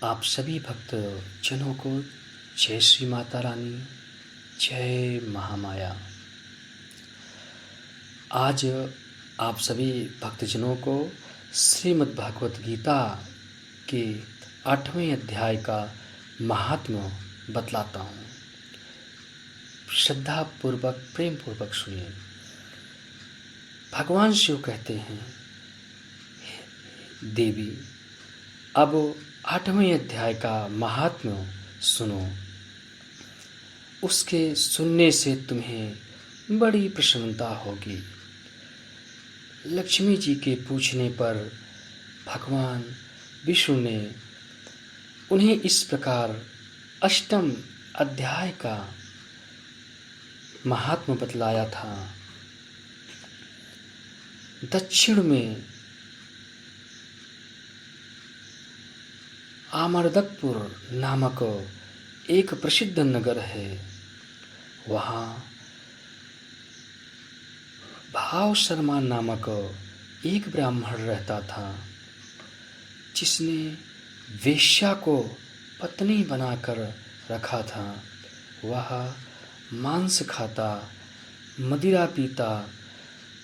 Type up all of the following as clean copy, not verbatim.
आप सभी भक्त जनों को जय श्री माता रानी, जय महामाया। आज आप सभी भक्तजनों को श्रीमद् भागवत गीता के 8वें अध्याय का महात्म्य बतलाता हूँ। श्रद्धा पूर्वक प्रेम पूर्वक सुनिए। भगवान शिव कहते हैं, देवी अब 8वें अध्याय का महात्म्य सुनो। उसके सुनने से तुम्हें बड़ी प्रसन्नता होगी। लक्ष्मी जी के पूछने पर भगवान विष्णु ने उन्हें इस प्रकार 8वें अध्याय का महात्म्य बतलाया था। दक्षिण में आमरदकपुर नामक एक प्रसिद्ध नगर है। वहाँ भाव शर्मा नामक एक ब्राह्मण रहता था, जिसने वेश्या को पत्नी बनाकर रखा था। वह मांस खाता, मदिरा पीता,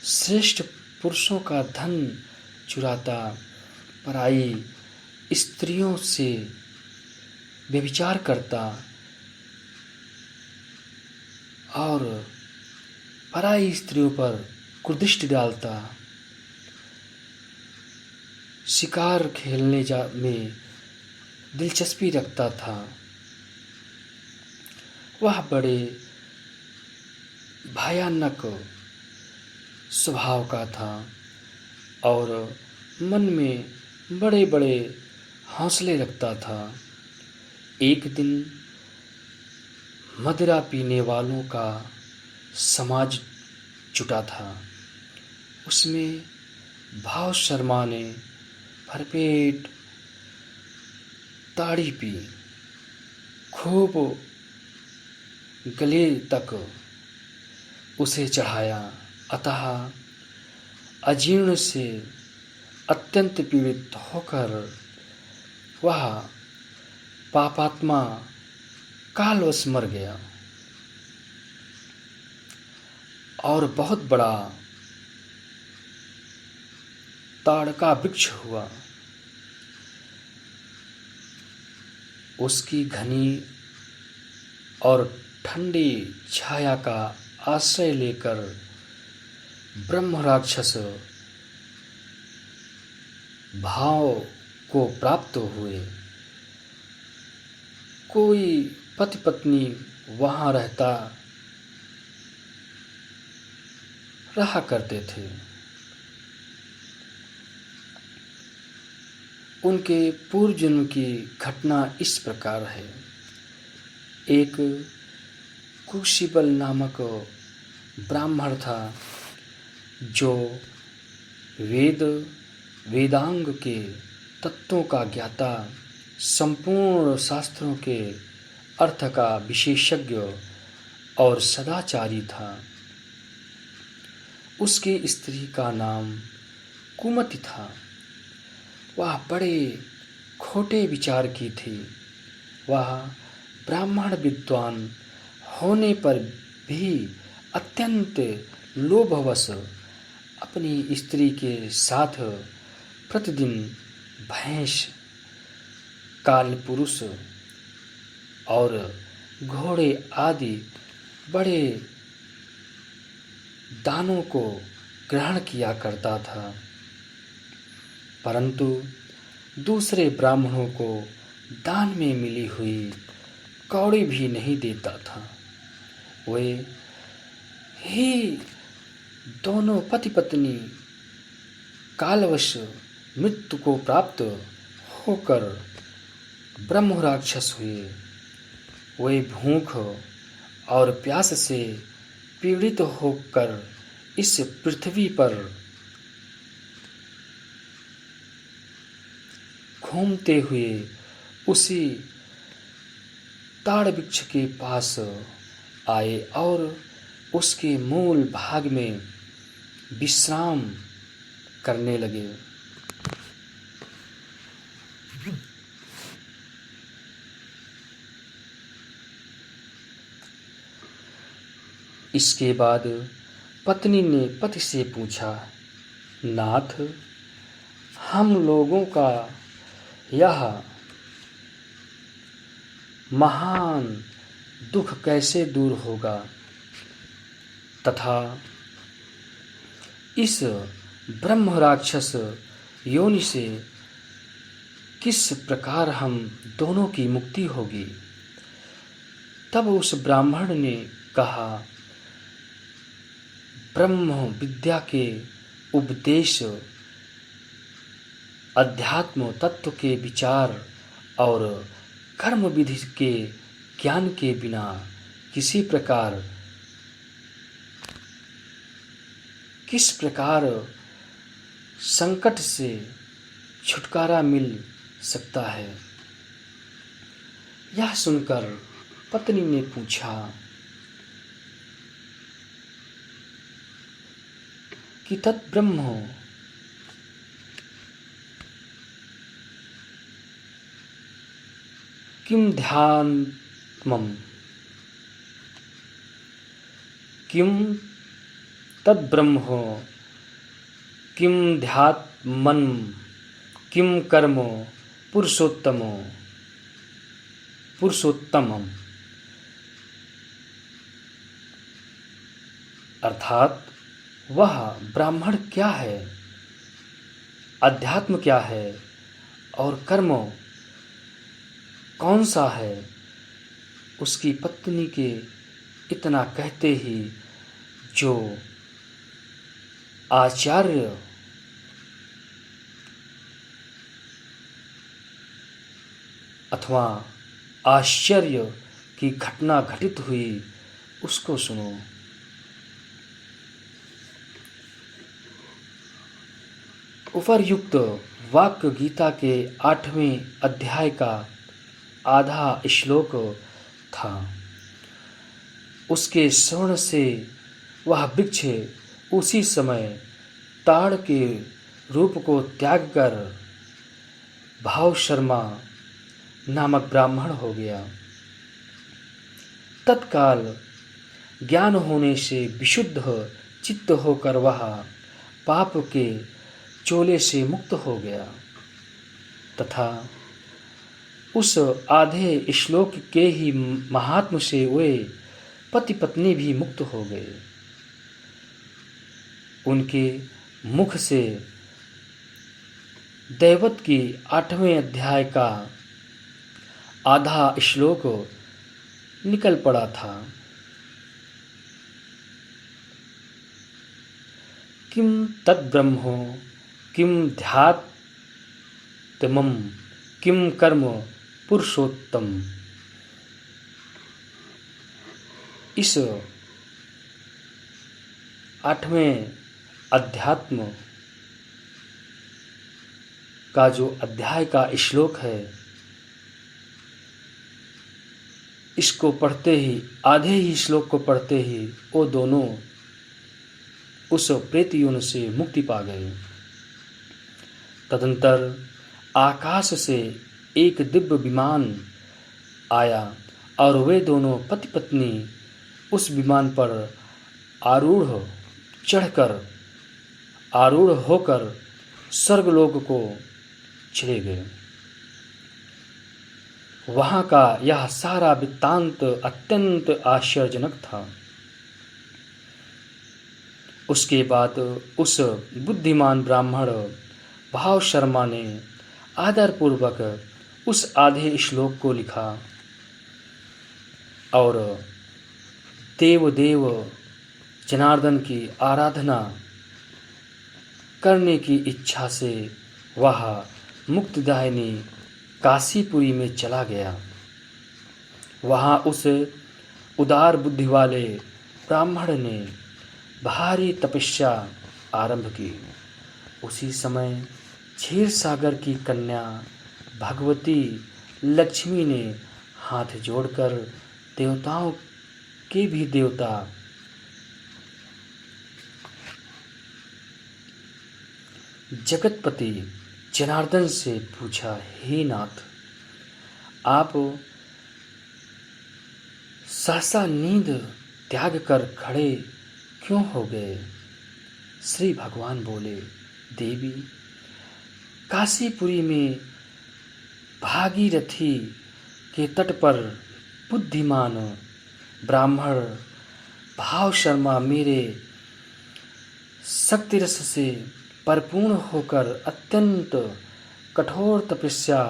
श्रेष्ठ पुरुषों का धन चुराता, पराई स्त्रियों से व्यभिचार करता और पराई स्त्रियों पर कुदृष्टि डालता, शिकार खेलने में दिलचस्पी रखता था। वह बड़े भयानक स्वभाव का था और मन में बड़े बड़े हौसले रखता था। एक दिन मदिरा पीने वालों का समाज जुटा था। उसमें भाव शर्मा ने भरपेट ताड़ी पी, खूब गले तक उसे चढ़ाया। अतः अजीर्ण से अत्यंत पीड़ित होकर वह पापात्मा कालवश मर गया और बहुत बड़ा ताड़ का वृक्ष हुआ। उसकी घनी और ठंडी छाया का आश्रय लेकर ब्रह्म राक्षस भाव को प्राप्त हुए। कोई पति पत्नी वहाँ रहा करते थे। उनके पूर्व जन्म की घटना इस प्रकार है। एक कुशिबल नामक ब्राह्मण था, जो वेदांग के तत्वों का ज्ञाता, संपूर्ण शास्त्रों के अर्थ का विशेषज्ञ और सदाचारी था। उसकी स्त्री का नाम कुमति था। वह बड़े खोटे विचार की थी। वह ब्राह्मण विद्वान होने पर भी अत्यंत लोभवश अपनी स्त्री के साथ प्रतिदिन भैंस, कालपुरुष और घोड़े आदि बड़े दानों को ग्रहण किया करता था, परंतु दूसरे ब्राह्मणों को दान में मिली हुई कौड़ी भी नहीं देता था। वे ही दोनों पति पत्नी कालवश मृत्यु को प्राप्त होकर ब्रह्म राक्षस हुए। वे भूख और प्यास से पीड़ित होकर इस पृथ्वी पर घूमते हुए उसी ताड़ वृक्ष के पास आए और उसके मूल भाग में विश्राम करने लगे। इसके बाद पत्नी ने पति से पूछा, नाथ, हम लोगों का यह महान दुख कैसे दूर होगा तथा इस ब्रह्म राक्षस योनि से किस प्रकार हम दोनों की मुक्ति होगी। तब उस ब्राह्मण ने कहा, ब्रह्म विद्या के उपदेश, अध्यात्म तत्व के विचार और कर्म विधि के ज्ञान के बिना किस प्रकार संकट से छुटकारा मिल सकता है। यह सुनकर पत्नी ने पूछा कि तद्ब्रह्म किम ध्यानमं, किम तद्ब्रह्म किम ध्यात्मन्, किम कर्म पुरुषोत्तमम्। अर्थात वह ब्राह्मण क्या है, अध्यात्म क्या है और कर्म कौन सा है। उसकी पत्नी के इतना कहते ही जो आचार्य अथवा आश्चर्य की घटना घटित हुई, उसको सुनो। उपर्युक्त वाक्य गीता के 8वें अध्याय का आधा श्लोक था। उसके श्रवण से वह वृक्ष उसी समय ताड़ के रूप को त्याग कर भाव शर्मा नामक ब्राह्मण हो गया। तत्काल ज्ञान होने से विशुद्ध चित्त होकर वह पाप के चोले से मुक्त हो गया तथा उस आधे श्लोक के ही महात्म से वे पति पत्नी भी मुक्त हो गए। उनके मुख से दैवत की 8वें अध्याय का आधा श्लोक निकल पड़ा था। किम तद्ब्रह्म किम ध्यात्मं किम कर्म पुरुषोत्तम। इस 8वें अध्यात्म का जो अध्याय का श्लोक है, इसको पढ़ते ही, आधे ही श्लोक को पढ़ते ही वो दोनों उस प्रेत योनि से मुक्ति पा गए। तदंतर आकाश से एक दिव्य विमान आया और वे दोनों पति पत्नी उस विमान पर आरूढ़ होकर स्वर्गलोक को चले गए। वहाँ का यह सारा वृत्तांत अत्यंत आश्चर्यजनक था। उसके बाद उस बुद्धिमान ब्राह्मण भाव शर्मा ने आदरपूर्वक उस आधे श्लोक को लिखा और देव जनार्दन की आराधना करने की इच्छा से वह मुक्तिदायिनी काशीपुरी में चला गया। वहाँ उस उदार बुद्धि वाले ब्राह्मण ने भारी तपस्या आरंभ की। उसी समय क्षीर सागर की कन्या भगवती लक्ष्मी ने हाथ जोड़कर देवताओं के भी देवता जगतपति जनार्दन से पूछा, हे नाथ, आप सहसा नींद त्याग कर खड़े क्यों हो गए? श्री भगवान बोले, देवी, काशीपुरी में भागीरथी के तट पर बुद्धिमान ब्राह्मण भाव शर्मा मेरे शक्ति रस से परिपूर्ण होकर अत्यंत कठोर तपस्या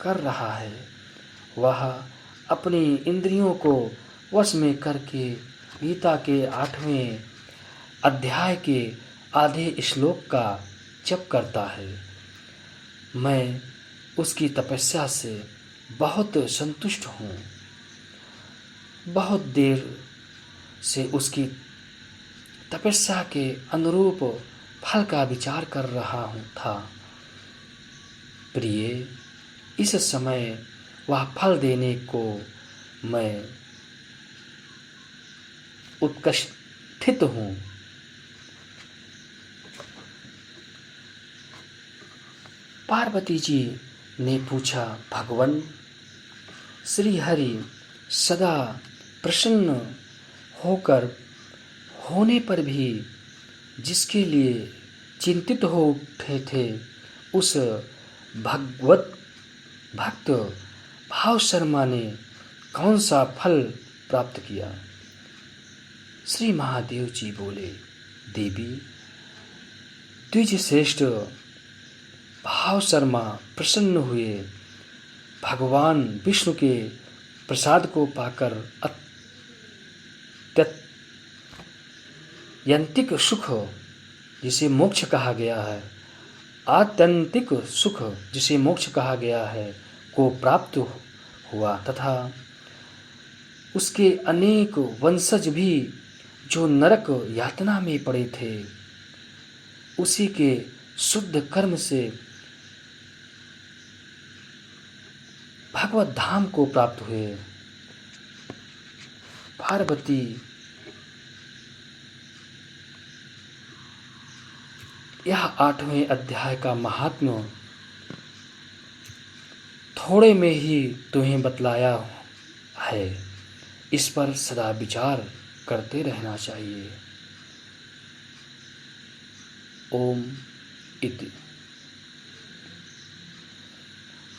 कर रहा है। वह अपनी इंद्रियों को वश में करके गीता के 8वें अध्याय के आधे श्लोक का जप करता है। मैं उसकी तपस्या से बहुत संतुष्ट हूँ। बहुत देर से उसकी तपस्या के अनुरूप फल का विचार कर रहा था। प्रिय, इस समय वह फल देने को मैं उत्कंठित हूँ। पार्वती जी ने पूछा, भगवान, श्री हरि सदा प्रसन्न होने पर भी जिसके लिए चिंतित हो उठे थे, उस भगवत भक्त भाव शर्मा ने कौन सा फल प्राप्त किया? श्री महादेव जी बोले, देवी, द्विज श्रेष्ठ भाव शर्मा प्रसन्न हुए। भगवान विष्णु के प्रसाद को पाकर आत्यंतिक सुख जिसे मोक्ष कहा गया है, आत्यंतिक सुख जिसे मोक्ष कहा गया है को प्राप्त हुआ तथा उसके अनेक वंशज भी जो नरक यातना में पड़े थे, उसी के शुद्ध कर्म से भगवत धाम को प्राप्त हुए। पार्वती यह 8वें अध्याय का महात्म्य थोड़े में ही तुम्हें बतलाया है। इस पर सदा विचार करते रहना चाहिए। ओम इति।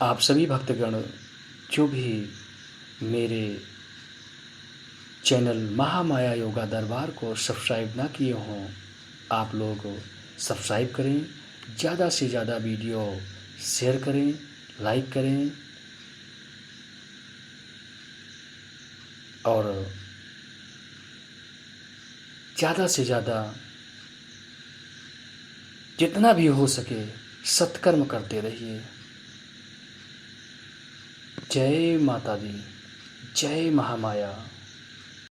आप सभी भक्तगण जो भी मेरे चैनल महामाया योगा दरबार को सब्सक्राइब ना किए हों, आप लोग सब्सक्राइब करें, ज़्यादा से ज़्यादा वीडियो शेयर करें, लाइक करें और ज़्यादा से ज़्यादा जितना भी हो सके सत्कर्म करते रहिए। जय माता दी, जय महामाया।